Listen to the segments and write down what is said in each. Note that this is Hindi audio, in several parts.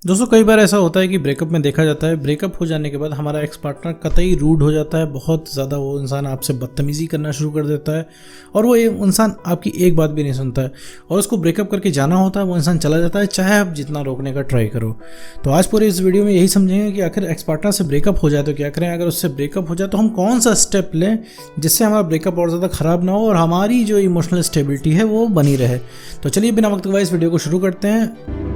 दोस्तों कई बार ऐसा होता है कि ब्रेकअप में देखा जाता है, ब्रेकअप हो जाने के बाद हमारा एक्स पार्टनर कतई रूड हो जाता है, बहुत ज़्यादा वो इंसान आपसे बदतमीज़ी करना शुरू कर देता है और वो इंसान आपकी एक बात भी नहीं सुनता है और उसको ब्रेकअप करके जाना होता है, वो इंसान चला जाता है, चाहे आप जितना रोकने का ट्राई करो। तो आज पूरे इस वीडियो में यही समझेंगे कि आखिर एक्स पार्टनर से ब्रेकअप हो जाए तो क्या करें, अगर उससे ब्रेकअप हो जाए तो हम कौन सा स्टेप लें जिससे हमारा ब्रेकअप और ज़्यादा ख़राब ना हो और हमारी जो इमोशनल स्टेबिलिटी है वो बनी रहे। तो चलिए बिना वक्त गवाए इस वीडियो को शुरू करते हैं।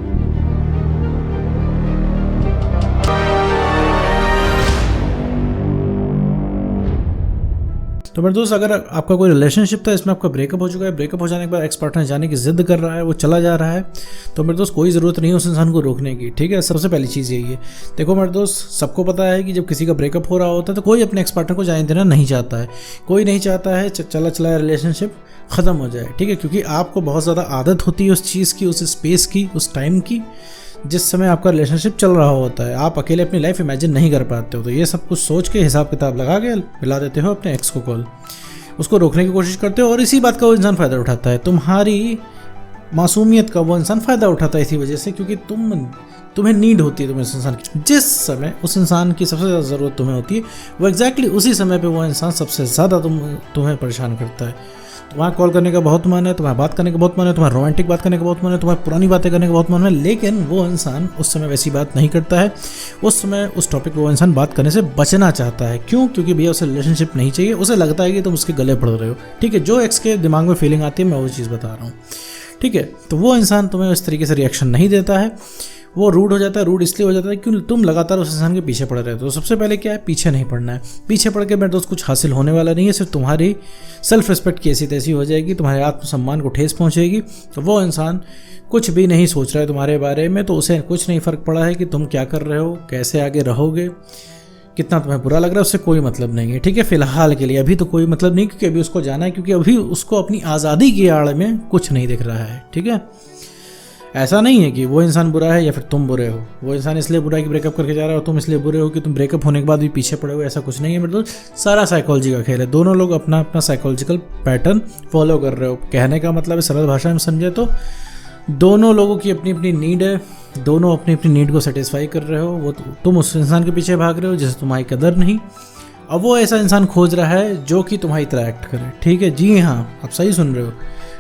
तो मेरे दोस्त, अगर आपका कोई रिलेशनशिप था, इसमें आपका ब्रेकअप हो चुका है, ब्रेकअप हो जाने के बाद एक्स पार्टनर जाने की जिद कर रहा है, वो चला जा रहा है, तो मेरे दोस्त कोई ज़रूरत नहीं है उस इंसान को रोकने की। ठीक है, सबसे पहली चीज़ यही है। देखो मेरे दोस्त, सबको पता है कि जब किसी का ब्रेकअप हो रहा होता है तो कोई अपने एक्स पार्टनर को जाने देना नहीं चाहता है, कोई नहीं चाहता है चला चलाया रिलेशनशिप ख़त्म हो जाए। ठीक है, क्योंकि आपको बहुत ज़्यादा आदत होती है उस चीज़ की, उस स्पेस की, उस टाइम की जिस समय आपका रिलेशनशिप चल रहा होता है। आप अकेले अपनी लाइफ इमेजिन नहीं कर पाते हो, तो ये सब कुछ सोच के हिसाब किताब लगा के मिला देते हो अपने एक्स को कॉल, उसको रोकने की कोशिश करते हो और इसी बात का वो इंसान फ़ायदा उठाता है। तुम्हारी मासूमियत का वो इंसान फ़ायदा उठाता है इसी वजह से, क्योंकि तुम्हें नीड होती है, तुम्हें उस इंसान की जिस समय उस इंसान की सबसे ज़्यादा ज़रूरत तुम्हें होती है, वो एग्जैक्टली उसी समय पे वो इंसान सबसे ज़्यादा तुम्हें परेशान करता है। तुम्हारा कॉल करने का बहुत मन है, तुम्हारा बात करने का बहुत मन है, तुम्हारा रोमांटिक बात करने का बहुत मन है, तुम्हारी पुरानी बातें करने का बहुत मन है, लेकिन वो इंसान उस समय वैसी बात नहीं करता है। उस समय उस टॉपिक पर वो इंसान बात करने से बचना चाहता है। क्यों? क्योंकि भैया उसे रिलेशनशिप नहीं चाहिए, उसे लगता है कि तुम उसके गले पड़ रहे हो। ठीक है, जो एक्स के दिमाग में फीलिंग आती है मैं वो चीज़ बता रहा हूँ। ठीक है, तो वो इंसान तुम्हें उस तरीके से रिएक्शन नहीं देता है, वो रूड हो जाता है। रूड इसलिए हो जाता है क्योंकि तुम लगातार उस इंसान के पीछे पड़ रहे हो। तो सबसे पहले क्या है, पीछे नहीं पड़ना है। पीछे पड़ के मेरे दोस्त कुछ हासिल होने वाला नहीं है, सिर्फ तुम्हारी सेल्फ रिस्पेक्ट की ऐसी तैसी हो जाएगी, तुम्हारे आत्मसम्मान को ठेस पहुंचेगी। तो वो इंसान कुछ भी नहीं सोच रहा है तुम्हारे बारे में, तो उसे कुछ नहीं फ़र्क पड़ा है कि तुम क्या कर रहे हो, कैसे आगे रहोगे, कितना तुम्हें बुरा लग रहा है, उससे कोई मतलब नहीं है। ठीक है, फिलहाल के लिए अभी तो कोई मतलब नहीं, क्योंकि अभी उसको जाना है, क्योंकि अभी उसको अपनी आज़ादी की आड़ में कुछ नहीं दिख रहा है। ठीक है, ऐसा नहीं है कि वो इंसान बुरा है या फिर तुम बुरे हो। वो इंसान इसलिए बुरा है कि ब्रेकअप करके जा रहा हो, तुम इसलिए बुरे हो कि तुम ब्रेकअप होने के बाद भी पीछे पड़े हो। ऐसा कुछ नहीं है मेरे दोस्त, सारा साइकोलॉजी का खेल है। दोनों लोग अपना अपना साइकोलॉजिकल पैटर्न फॉलो कर रहे हो। कहने का मतलब है, सरल भाषा में समझे तो दोनों लोगों की अपनी अपनी नीड है, दोनों अपनी अपनी नीड को सेटिस्फाई कर रहे हो। वो तुम उस इंसान के पीछे भाग रहे हो जिसे तुम्हारी कदर नहीं, अब वो ऐसा इंसान खोज रहा है जो कि तुम्हारी तरह एक्ट करे। ठीक है, जी हाँ, आप सही सुन रहे हो।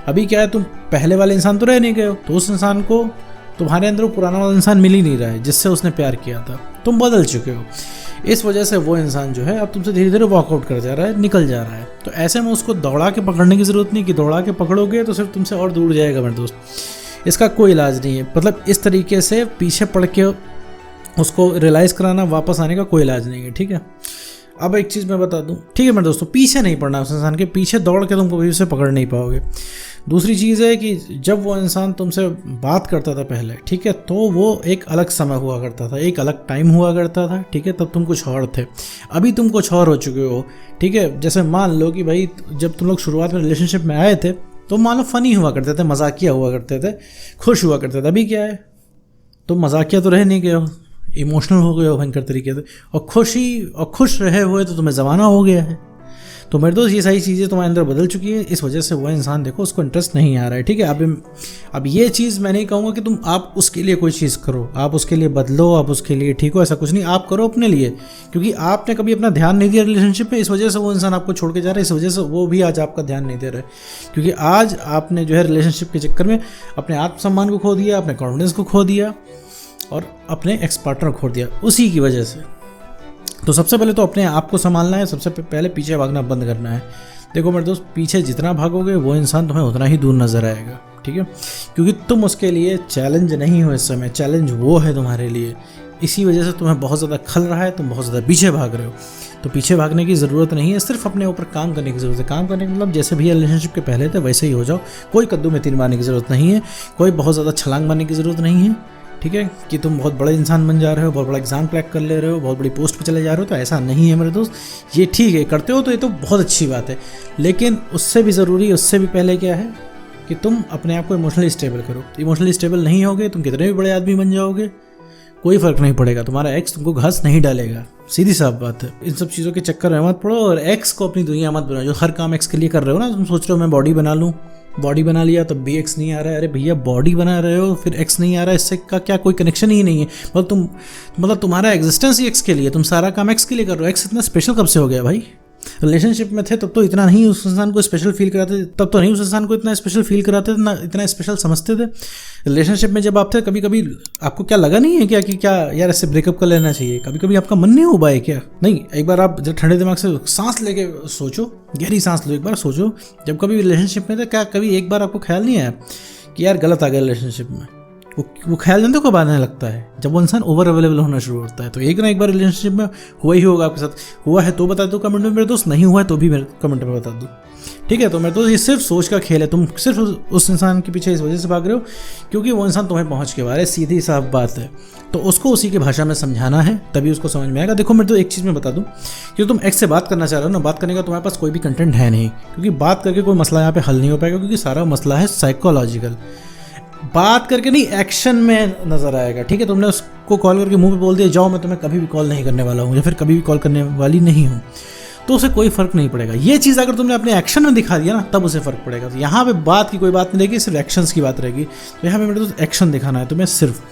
अभी क्या है, तुम पहले वाले इंसान तो रह नहीं गए हो, तो उस इंसान को तुम्हारे अंदर वो पुराना वाला इंसान मिल ही नहीं रहा है जिससे उसने प्यार किया था। तुम बदल चुके हो, इस वजह से वो इंसान जो है अब तुमसे धीरे धीरे वॉकआउट कर जा रहा है, निकल जा रहा है। तो ऐसे में उसको दौड़ा के पकड़ने की ज़रूरत नहीं कि दौड़ा के पकड़ोगे तो सिर्फ तुमसे और दूर जाएगा मेरे दोस्त। इसका कोई इलाज नहीं है। मतलब इस तरीके से पीछे पड़ के उसको रियलाइज़ कराना, वापस आने का कोई इलाज नहीं है। ठीक है, अब एक चीज़ मैं बता दूं, ठीक है मेरे दोस्तों, पीछे नहीं पड़ना उस इंसान के पीछे, दौड़ के तुम कभी उसे पकड़ नहीं पाओगे। दूसरी चीज़ है कि जब वो इंसान तुमसे बात करता था पहले, ठीक है, तो वो एक अलग समय हुआ करता था, एक अलग टाइम हुआ करता था। ठीक है, तब तुम कुछ और थे, अभी तुम कुछ और हो चुके हो। ठीक है, जैसे मान लो कि भाई जब तुम लोग शुरुआत में रिलेशनशिप में आए थे तो मान लो फ़नी हुआ करते थे, मजाकिया हुआ करते थे, खुश हुआ करते थे। अभी क्या है, तुम मजाकिया तो रह नहीं गए हो, इमोशनल हो गए हो भयंकर तरीके से, और खुश रहे हुए तो तुम्हें ज़माना हो गया है। तो मेरे दोस्त, ये सारी चीज़ें तुम्हारे अंदर बदल चुकी है, इस वजह से वो इंसान देखो उसको इंटरेस्ट नहीं आ रहा है। ठीक है, अब ये चीज़ मैं नहीं कहूँगा कि आप उसके लिए कोई चीज़ करो, आप उसके लिए बदलो, आप उसके लिए ठीक हो, ऐसा कुछ नहीं। आप करो अपने लिए, क्योंकि आपने कभी अपना ध्यान नहीं दिया रिलेशनशिप में, इस वजह से वो इंसान आपको छोड़ के जा रहा है, इस वजह से वो भी आज आपका ध्यान नहीं दे रहा है। क्योंकि आज आपने जो है रिलेशनशिप के चक्कर में अपने आत्मसम्मान को खो दिया, अपने कॉन्फिडेंस को खो दिया और अपने एक्स पार्टनर खो दिया उसी की वजह से। तो सबसे पहले तो अपने आप को संभालना है, सबसे पहले पीछे भागना बंद करना है। देखो मेरे दोस्त, पीछे जितना भागोगे वो इंसान तुम्हें उतना ही दूर नजर आएगा। ठीक है, क्योंकि तुम उसके लिए चैलेंज नहीं हो इस समय, चैलेंज वो है तुम्हारे लिए। इसी वजह से तुम्हें बहुत ज़्यादा खल रहा है, तुम बहुत ज़्यादा पीछे भाग रहे हो। तो पीछे भागने की ज़रूरत नहीं है, सिर्फ अपने ऊपर काम करने की ज़रूरत है। काम करने का मतलब जैसे भी रिलेशनशिप के पहले थे वैसे ही हो जाओ, कोई कद्दू में तीर मारने की ज़रूरत नहीं है, कोई बहुत ज़्यादा छलांग मारने की ज़रूरत नहीं है। ठीक है, कि तुम बहुत बड़े इंसान बन जा रहे हो, बहुत बड़ा एग्जाम क्रैक कर ले रहे हो, बहुत बड़ी पोस्ट पे चले जा रहे हो, तो ऐसा नहीं है मेरे दोस्त। ये ठीक है, करते हो तो ये तो बहुत अच्छी बात है, लेकिन उससे भी ज़रूरी, उससे भी पहले क्या है कि तुम अपने आप को इमोशनली स्टेबल करो। इमोशनली स्टेबल नहीं होगे, तुम कितने भी बड़े आदमी बन जाओगे, कोई फ़र्क नहीं पड़ेगा, तुम्हारा एक्स तुमको घास नहीं डालेगा। सीधी साफ बात है। इन सब चीज़ों के चक्कर में मत पड़ो और एक्स को अपनी दुनिया मत बनाओ। जो हर काम एक्स के लिए कर रहे हो ना, तुम सोच रहे हो मैं बॉडी बना लूँ, बॉडी बना लिया तब भी एक्स नहीं आ रहा है। अरे भैया बॉडी बना रहे हो फिर एक्स नहीं आ रहा है, इससे का क्या कोई कनेक्शन ही नहीं है। मतलब तुम्हारा एग्जिस्टेंस ही एक्स के लिए, तुम सारा काम एक्स के लिए कर रहे हो। एक्स इतना स्पेशल कब से हो गया भाई? रिलेशनशिप में थे तब तो इतना नहीं उस इंसान को स्पेशल फील कराते थे, तब तो नहीं उस इंसान को इतना स्पेशल फील कराते थे, ना इतना स्पेशल समझते थे। रिलेशनशिप में जब आप थे कभी कभी आपको क्या लगा नहीं है क्या कि क्या यार ऐसे ब्रेकअप कर लेना चाहिए? कभी कभी आपका मन नहीं हुआ है क्या? नहीं, एक बार आप जब ठंडे दिमाग से सांस लेके सोचो, गहरी सांस लो, एक बार सोचो जब कभी रिलेशनशिप में थे क्या कभी एक बार आपको ख्याल नहीं आया कि यार गलत आ गया रिलेशनशिप में? वो ख्याल जानते कब आने लगता है? जब वो इंसान ओवर अवेलेबल होना शुरू होता है। तो एक ना एक बार रिलेशनशिप में हुआ ही होगा आपके साथ। हुआ है तो बता दो कमेंट में मेरे दोस्त, नहीं हुआ है तो भी मेरे कमेंट में बता दो, ठीक है? तो मेरे दोस्त ये सिर्फ सोच का खेल है। तुम सिर्फ उस इंसान के पीछे इस वजह से भाग रहे हो क्योंकि वो इंसान तुम्हें पहुंच के बारे, सीधी साफ बात है। तो उसको उसी की भाषा में समझाना है तभी उसको समझ में आएगा। देखो मेरे तो एक चीज़ मैं बता दूं कि तुम एक्स से बात करना चाह रहे हो ना, बात करने का तुम्हारे पास कोई भी कंटेंट है नहीं, क्योंकि बात करके कोई मसला यहाँ पे हल नहीं हो पाएगा, क्योंकि सारा मसला है साइकोलॉजिकल। बात करके नहीं, एक्शन में नजर आएगा, ठीक है? तुमने उसको कॉल करके मुंह पे बोल दिया जाओ मैं तुम्हें कभी भी कॉल नहीं करने वाला हूँ या फिर कभी भी कॉल करने वाली नहीं हूँ, तो उसे कोई फर्क नहीं पड़ेगा। ये चीज़ अगर तुमने अपने एक्शन में दिखा दिया ना तब उसे फर्क पड़ेगा। तो यहाँ पे बात की कोई बात नहीं रहेगी, सिर्फ एक्शंस की बात रहेगी। तो यहाँ पे मेरे दोस्त एक्शन दिखाना है तुम्हें, सिर्फ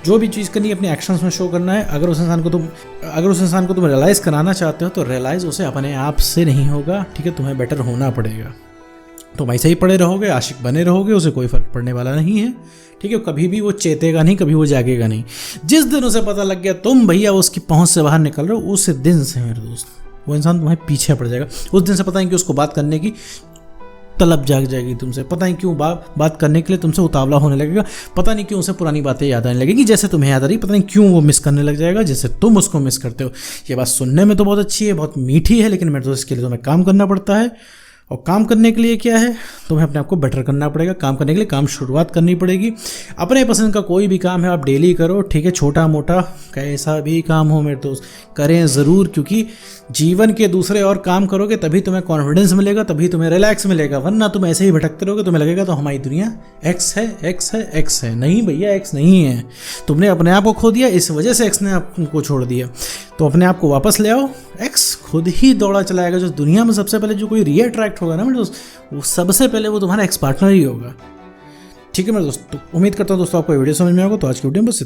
जो भी चीज़ करनी है अपने एक्शंस में शो करना है। अगर उस इंसान को तुम रियलाइज़ कराना चाहते हो तो रियलाइज़ उसे अपने आप से नहीं होगा, ठीक है? तुम्हें बेटर होना पड़ेगा। तुम ऐसे ही पड़े रहोगे, आशिक बने रहोगे, उसे कोई फर्क पड़ने वाला नहीं है, ठीक है? कभी भी वो चेतेगा नहीं, कभी वो जागेगा नहीं। जिस दिन उसे पता लग गया तुम भैया उसकी पहुंच से बाहर निकल रहे हो, उस दिन से मेरे दोस्त वो इंसान तुम्हारे पीछे पड़ जाएगा। उस दिन से पता नहीं कि उसको बात करने की तलब जाग जाएगी तुमसे, पता नहीं क्यों बात करने के लिए तुमसे उतावला होने लगेगा, पता नहीं क्यों उसे पुरानी बातें याद आने लगेगी जैसे तुम्हें याद आ रही, पता नहीं क्यों वो मिस करने लग जाएगा जैसे तुम उसको मिस करते हो। ये बात सुनने में तो बहुत अच्छी है, बहुत मीठी है, लेकिन मेरे दोस्त इसके लिए तुम्हें काम करना पड़ता है। और काम करने के लिए क्या है, तुम्हें अपने आप को बेटर करना पड़ेगा। काम करने के लिए काम शुरुआत करनी पड़ेगी। अपने पसंद का कोई भी काम है आप डेली करो, ठीक है? छोटा मोटा कैसा भी काम हो मेरे दोस्त करें ज़रूर, क्योंकि जीवन के दूसरे और काम करोगे तभी तुम्हें कॉन्फिडेंस मिलेगा, तभी तुम्हें रिलैक्स मिलेगा। वरना तुम ऐसे ही भटकते रहोगे, तुम्हें लगेगा तो हमारी दुनिया एक्स है, एक्स है, एक्स है। नहीं भैया, एक्स नहीं है। तुमने अपने आप को खो दिया, इस वजह से एक्स ने आपको छोड़ दिया। तो अपने आप को वापस ले आओ, एक्स खुद ही दौड़ा चलाएगा। जो दुनिया में सबसे पहले जो कोई रीअट्रैक्ट होगा ना मेरे दोस्त, वो सबसे पहले वो तुम्हारा एक्स पार्टनर ही होगा, ठीक है मेरे दोस्त? तो उम्मीद करता हूँ दोस्तों आपको वीडियो समझ में आएगा। तो आज की वीडियो में बस